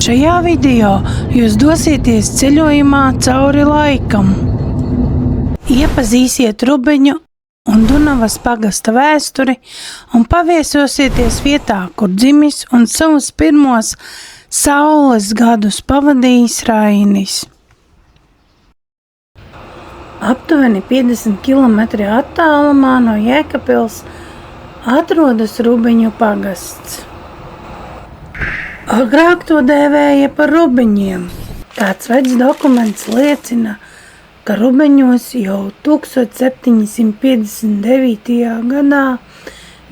Šajā video jūs dosieties ceļojumā cauri laikam. Iepazīsiet Rubeņu un Dunavas pagasta vēsturi un paviesosieties vietā, kur dzimis un savus pirmos saules gadus pavadījis Rainis. Aptuveni 50 km attālumā no Jēkabpils atrodas Rubeņu pagasts. Agrāk to dēvēja par Rubeņiem. Kāds vecs dokuments liecina, ka Rubeņos jau 1759. gadā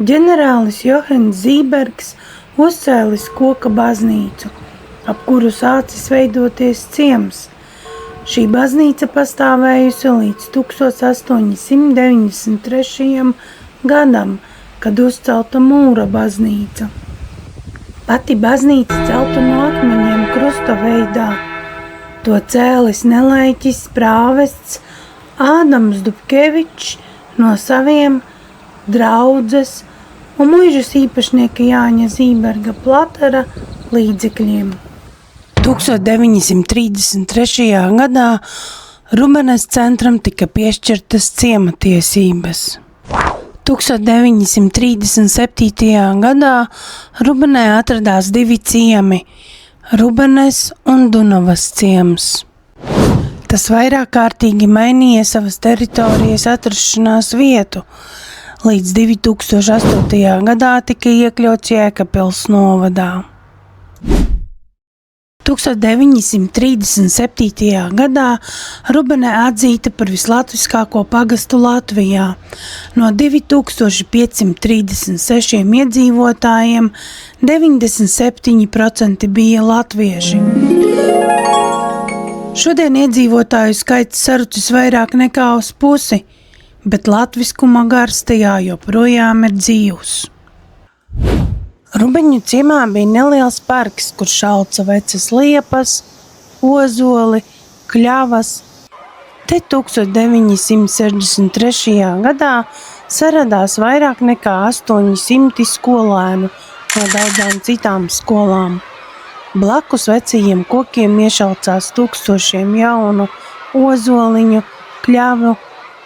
ģenerālis Johens Zībergs uzcēlis koka baznīcu, ap kuru sācis veidoties ciems. Šī baznīca pastāvējusi līdz 1893. gadam, kad uzcelta mūra baznīca. Pati baznīca celta no akmeņiem krusta veidā. To cēlis nelaiķis prāvests Ādams Dubkevičs no saviem draudzes un muižas īpašnieka Jāņa Zīberga Platera līdzekļiem. 1933. gadā Rubenes centram tika piešķirtas ciematiesības. 1937. gadā Rubenē atradās divi ciemi – Rubenes un Dunavas ciems. Tas vairāk kārtīgi mainīja savas teritorijas atrašanās vietu. Līdz 2008. gadā tika iekļauts Jēkabpils novadā. 1937. gadā Rubenē atzīta par vislatviskāko pagastu Latvijā. No 2536 iedzīvotājiem 97% bija latvieši. Šodien iedzīvotāju skaits sarucis vairāk nekā uz pusi, bet latviskuma gars tajā joprojām ir dzīvs. Rubeņu ciemā bija neliels parks, kur šalca vecas liepas, ozoli, kļavas. Te 1963. gadā saradās vairāk nekā 800 skolēnu no daudzām citām skolām. Blakus vecajiem kokiem iešalcās tūkstošiem jaunu ozoliņu, kļavu,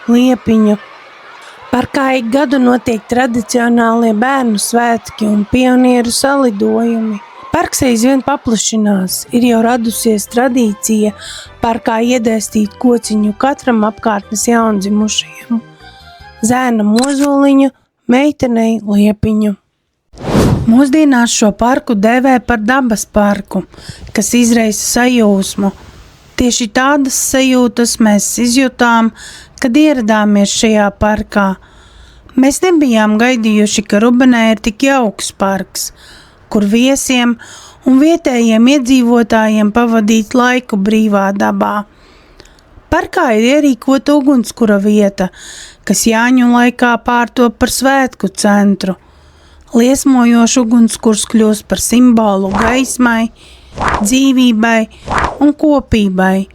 liepiņu. Parkā ik gadu notiek tradicionālie bērnu svētki un pionieru salidojumi. Parks aizvien paplašinās, ir jau radusies tradīcija parkā iedēstīt kociņu katram apkārtnes jaundzimušajam. Zēnam ozoliņu, meitenei liepiņu. Mūsdienās šo parku dēvē par dabas parku, kas izraisa sajūsmu. Tieši tādas sajūtas mēs izjutām, kad ieradāmies šajā parkā. Mēs nebijām gaidījuši, ka Rubenē ir tik jauks parks, kur viesiem un vietējiem iedzīvotājiem pavadīt laiku brīvā dabā. Parkā ir ierīkota ugunskura vieta, kas Jāņu laikā pārtop par svētku centru. Liesmojošs ugunskurs kļūst par simbolu gaismai, dzīvībai un kopībai.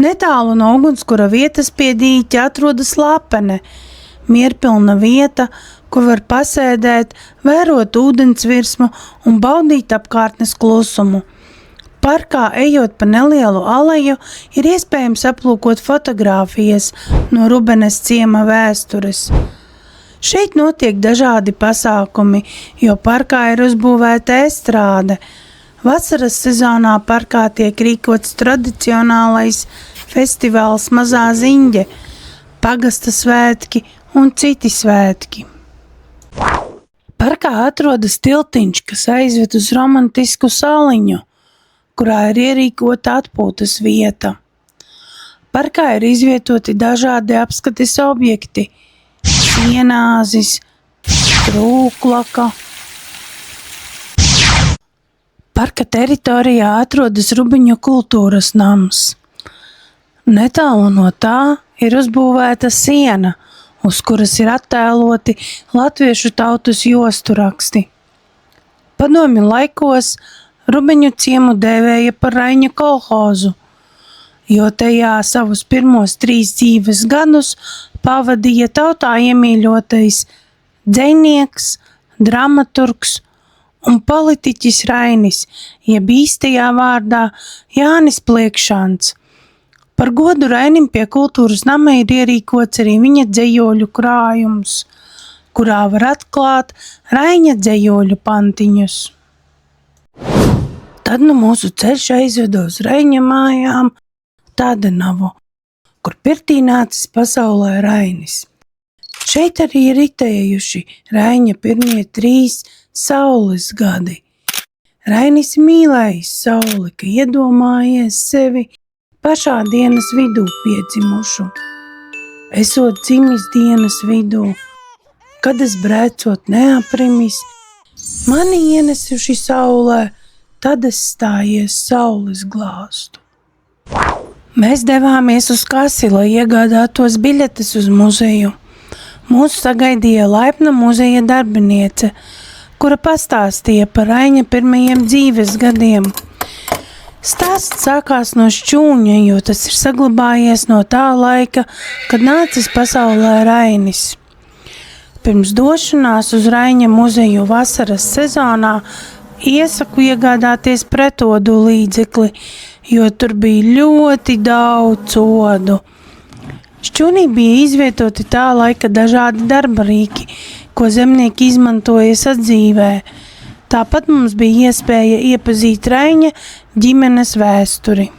Netālu no ugunskura vietas pie dīķa atrodas lapene, mierpilna vieta, kur var pasēdēt, vērot ūdens virsmu un baudīt apkārtnes klusumu. Parkā, ejot pa nelielu aleju, ir iespējams aplūkot fotogrāfijas no Rubenes ciema vēstures. Šeit notiek dažādi pasākumi, jo parkā ir uzbūvēta estrāde. Vasaras sezonā parkā tiek rīkots tradicionālais festivāls Mazā Ziņģe, pagasta svētki un citi svētki. Parkā atrodas tiltiņš, kas aizved uz romantisku saliņu, kurā ir ierīkota atpūtas vieta. Parkā ir izvietoti dažādi apskates objekti – sienāzis, trūklaka. Parka teritorijā atrodas Rubeņu kultūras nams. Netālu no tā ir uzbūvēta siena, uz kuras ir attēloti latviešu tautas jostu raksti. Padomju laikos Rubeņu ciemu dēvēja par Raņa kolhozu, jo tajā savus pirmos 3 dzīves gadus pavadīja tautā iemīļotais dzejnieks, dramaturgs un politiķis Rainis, jeb īstajā vārdā Jānis Pliekšāns. Par godu Rainim pie kultūras nama ir ierīkots arī viņa dzejoļu krājums, kurā var atklāt Raiņa dzejoļu pantiņus. Tad mūsu ceļš aizveda uz Raiņa mājām Tādenavu, kur pirtī nācis pasaulē Rainis. Šeit arī ir ritējuši Raiņa pirmie 3 saules gadi. Rainis mīlējis sauli, ka iedomājies sevi pašā dienas vidū piedzimušu. Esot dzimis dienas vidū, kad es brēcot neaprimis, mani ienesuši saulē, tad es stājies saules glāstu. Mēs devāmies uz kasi, lai iegādātos biļetes uz muzeju. Mūs sagaidīja laipna muzeja darbiniece, kura pastāstīja par Raiņa pirmajiem dzīves gadiem. Stāsts sākās no šķūņa, jo tas ir saglabājies no tā laika, kad nācis pasaulē Rainis. Pirms došanās uz Raiņa muzeju vasaras sezonā iesaku iegādāties pretodu līdzekli, jo tur bija ļoti daudz odu. Šķūnī bija izvietoti tā laika dažādi darba rīki, ko zemnieki izmantoja sadzīvē. Tāpat mums bija iespēja iepazīt Raiņa ģimenes vēsturi.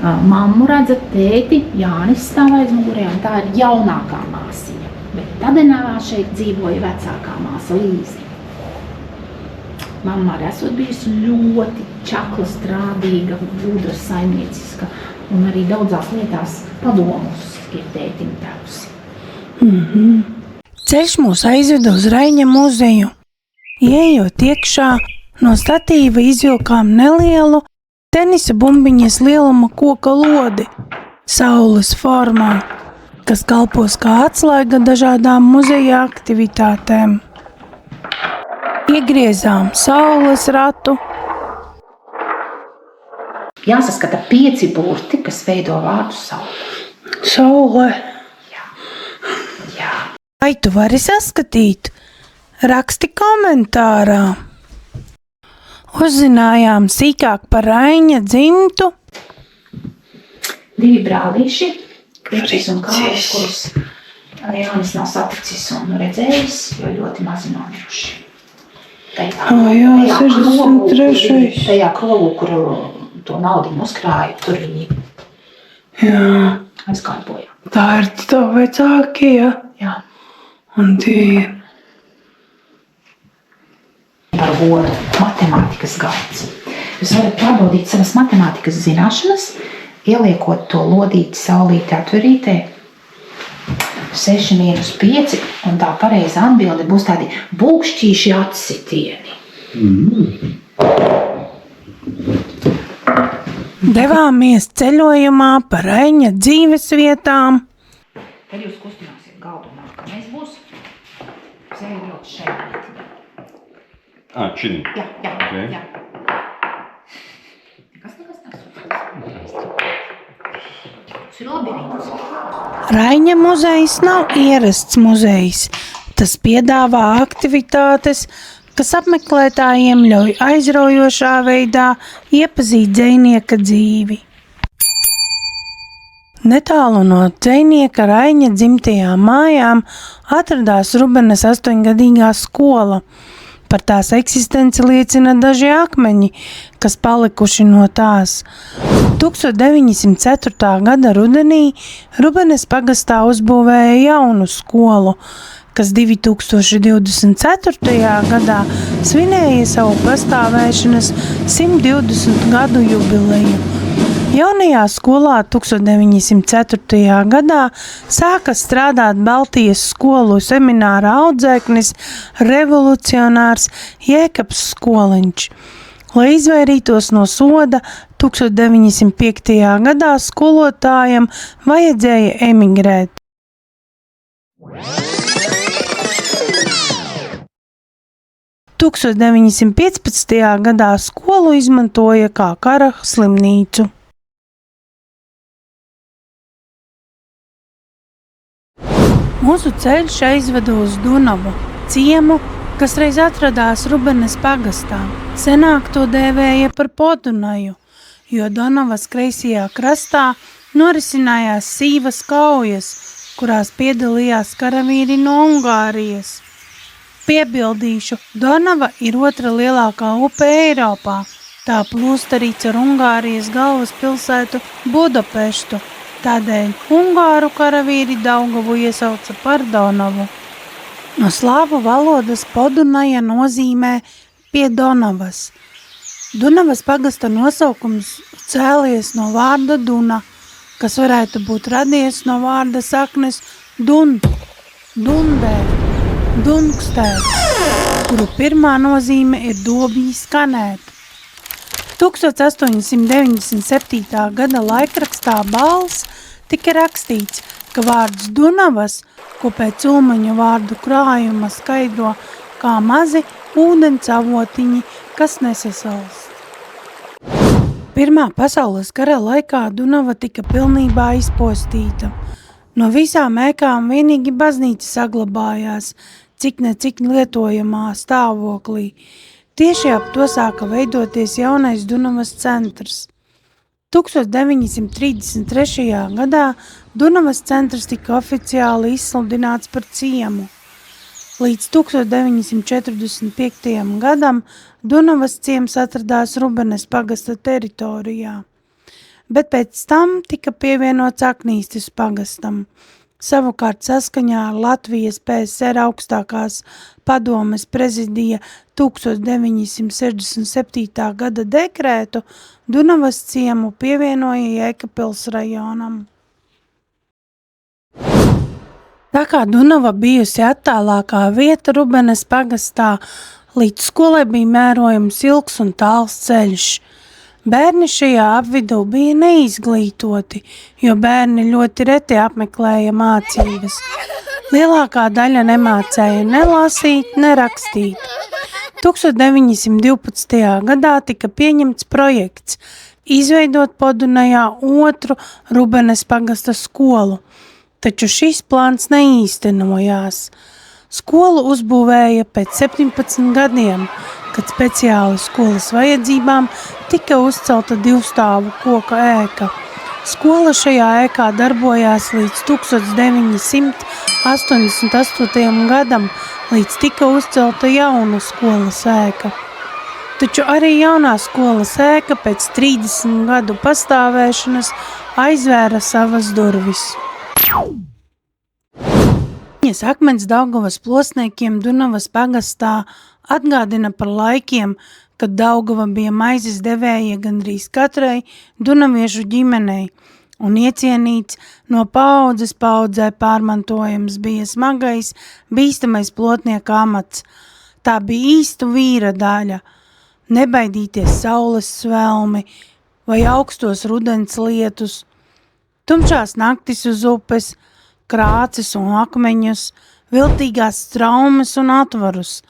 Mammu redzat, tēti, Jānis stāv aiz mugurē, un tā ir jaunākā māsiņa. Bet Tādenavā šeit dzīvoja vecākā māsa Līze. Mamma arī esot bijusi ļoti čakla, strādīga, gudra, saimnieciska, un arī daudzās lietās padomus ir tētim devusi. Ceļš mūs aizveda uz Raiņa muzeju. Ieejot iekšā, no statīva izvilkām nelielu tenisa bumbiņas lieluma koka lodi saules formā, kas kalpos kā atslēga dažādām muzeja aktivitātēm. Iegriezām saules ratu. Jāsaskata 5 burti, kas veido vārdu saule. Saule. Jā. Vai tu vari saskatīt? Raksti komentārā. Uzzinājām sīkāk par Raiņa dzimtu. 2 brālīši, Kriķis un Kārlis, kurus Jānis nav saticis un redzējis, jo ļoti mazi nomiruši. Tajā krogu, kur to naudiņu uzkrāja, tur viņi aizgāja bojā. Tā ir tā vecākie, Jā. un tie ir. Par godu matemātikas gads. Jūs varat pārbaudīt savas matemātikas zināšanas, ieliekot to lodīti saulītē atverītē 6 - 5, un tā pareiza atbilde būs tādi būkšķīši atsitieni. Devāmies ceļojumā pa Raiņa dzīves vietām. Tad jūs kustināsiet galdu, nākamais būs ceļot šeit. Čini. Jā. Okay. Jā. Nekas nesūtās. Tas ir labirints. Raiņa muzejs nav ierasts muzejs. Tas piedāvā aktivitātes, kas apmeklētājiem ļauj aizraujošā veidā iepazīt dzejnieka dzīvi. Netālu no dzejnieka Raiņa dzimtajām mājām atradās Rubenes 8-gadīgā skola. Par tās eksistenci liecina daži akmeņi, kas palikuši no tās. 1904. gada rudenī Rubenes pagastā uzbūvēja jaunu skolu, kas 2024. gadā svinēja savu pastāvēšanas 120 gadu jubileju. Jaunajā skolā 1904. gadā sāka strādāt Baltijas skolu semināra audzēknis revolucionārs Jēkabs Skoliņš. Lai izvairītos no soda, 1905. gadā skolotājam vajadzēja emigrēt. 1915. gadā skolu izmantoja kā kara slimnīcu. Mūsu ceļš aizveda uz Dunavu, ciemu, kas reiz atradās Rubenes pagastā. Senāk to dēvēja par Podunaju, jo Donavas kreisajā krastā norisinājās sīvas kaujas, kurās piedalījās karavīri no Ungārijas. Piebildīšu, Donava ir otra lielākā upe Eiropā. Tā plūst arī caur Ungārijas galvaspilsētu Budapeštu. Tādēļ ungāru karavīri Daugavu iesauca par Donavu. No slāvu valodas Podunaja nozīmē pie Donavas. Dunavas pagasta nosaukums cēlies no vārda Duna, kas varētu būt radies no vārda saknes dun, dundē, dunkstēt, kuru pirmā nozīme ir dobī skanēt. 1897. gada laikrakstā Bals tika rakstīts, ka vārds Dunavas, ko pēc ulmaņu vārdu krājuma skaidro kā mazi ūdens avotiņi, kas nesasalst. Pirmā pasaules kara laikā Dunava tika pilnībā izpostīta. No visām ēkām vienīgi baznīca saglabājās, cik lietojamā stāvoklī. Tieši ap to sāka veidoties jaunais Dunavas centrs. 1933. gadā Dunavas centrs tika oficiāli izsludināts par ciemu. Līdz 1945. gadam Dunavas ciems atradās Rubenes pagasta teritorijā, bet pēc tam tika pievienots Aknīstes pagastam. Savukārt saskaņā ar Latvijas PSR augstākās padomes prezidija 1967. gada dekrētu Dunavas ciemu pievienoja Jēkabpils rajonam. Tā kā Dunava bijusi attālākā vieta Rubenes pagastā, līdz skolai bija mērojams ilgs un tāls ceļš. Bērni šajā apvidū bija neizglītoti, jo bērni ļoti reti apmeklēja mācības. Lielākā daļa nemācēja ne lasīt, ne rakstīt. 1912. gadā tika pieņemts projekts izveidot Podunajā otru Rubenes pagasta skolu, taču šis plāns neīstenojās. Skolu uzbūvēja pēc 17 gadiem, kad speciāli skolas vajadzībām tika uzcelta 2-stāvu koka ēka. Skola šajā ēkā darbojās līdz 1988. gadam, līdz tika uzcelta jauna skolas ēka. Taču arī jaunā skolas ēka pēc 30 gadu pastāvēšanas aizvēra savas durvis. Viņas akmens Daugavas plosniekiem Dunavas pagastā atgādina par laikiem, kad Daugava bija maizes devēja gandrīz katrai dunaviešu ģimenei, un iecienīts no paaudzes paaudzē pārmantojams bija smagais, bīstamais plotnieka amats. Tā bija īstu vīra daļa, nebaidīties saules svelmi vai augstos rudens lietus, tumšās naktis uz upes, krāces un akmeņus, viltīgās traumas un atvarus.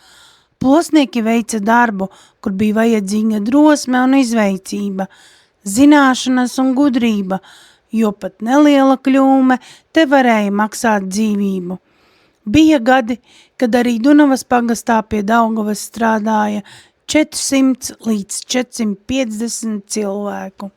Plosnieki veica darbu, kur bija vajadzīga drosme un izveicība, zināšanas un gudrība, jo pat neliela kļūme te varēja maksāt dzīvību. Bija gadi, kad arī Dunavas pagastā pie Daugavas strādāja 400 līdz 450 cilvēku.